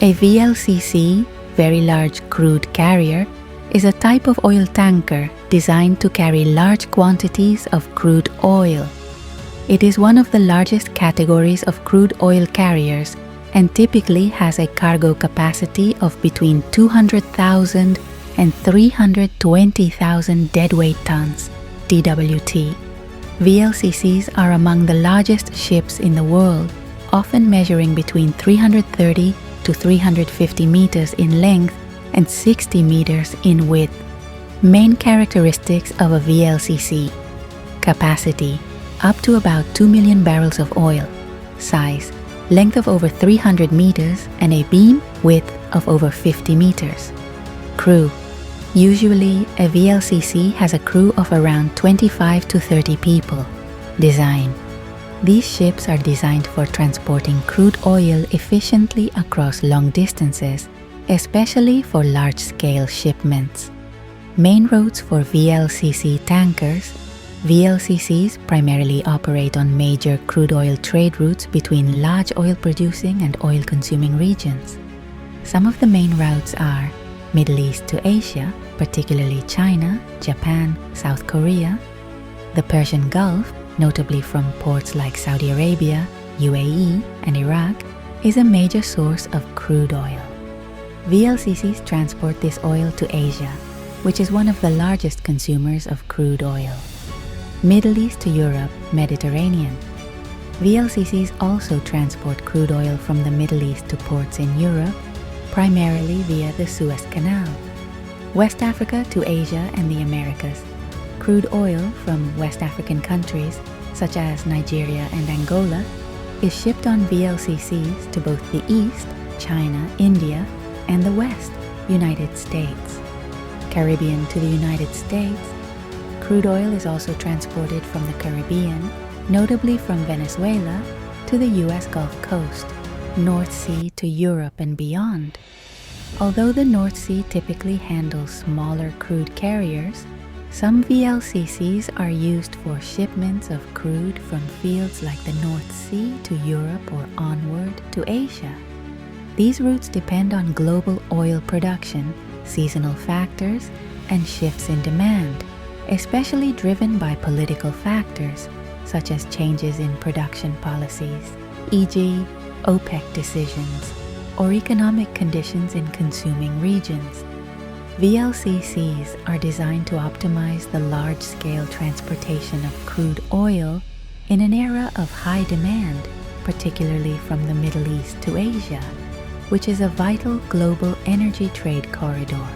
A VLCC, very large crude carrier, is a type of oil tanker designed to carry large quantities of crude oil. It is one of the largest categories of crude oil carriers and typically has a cargo capacity of between 200,000 and 320,000 deadweight tons, DWT. VLCCs are among the largest ships in the world, often measuring between 330 to 350 meters in length and 60 meters in width. Main characteristics of a VLCC: capacity, up to about 2 million barrels of oil; size, length of over 300 meters and a beam width of over 50 meters. Crew, usually a VLCC has a crew of around 25 to 30 people. Design, these ships are designed for transporting crude oil efficiently across long distances, especially for large-scale shipments. Main routes for VLCC tankers: VLCCs primarily operate on major crude oil trade routes between large oil-producing and oil-consuming regions. Some of the main routes are Middle East to Asia, particularly China, Japan, South Korea. The Persian Gulf, notably from ports like Saudi Arabia, UAE, and Iraq, is a major source of crude oil. VLCCs transport this oil to Asia, which is one of the largest consumers of crude oil. Middle East to Europe, Mediterranean. VLCCs also transport crude oil from the Middle East to ports in Europe, primarily via the Suez Canal. West Africa to Asia and the Americas. Crude oil from West African countries, such as Nigeria and Angola, is shipped on VLCCs to both the East, China, India, and the West, United States. Caribbean to the United States. Crude oil is also transported from the Caribbean, notably from Venezuela, to the U.S. Gulf Coast, North Sea to Europe and beyond. Although the North Sea typically handles smaller crude carriers, some VLCCs are used for shipments of crude from fields like the North Sea to Europe or onward to Asia. These routes depend on global oil production, seasonal factors, and shifts in demand, especially driven by political factors such as changes in production policies, e.g., OPEC decisions, or economic conditions in consuming regions. VLCCs are designed to optimize the large-scale transportation of crude oil in an era of high demand, particularly from the Middle East to Asia, which is a vital global energy trade corridor.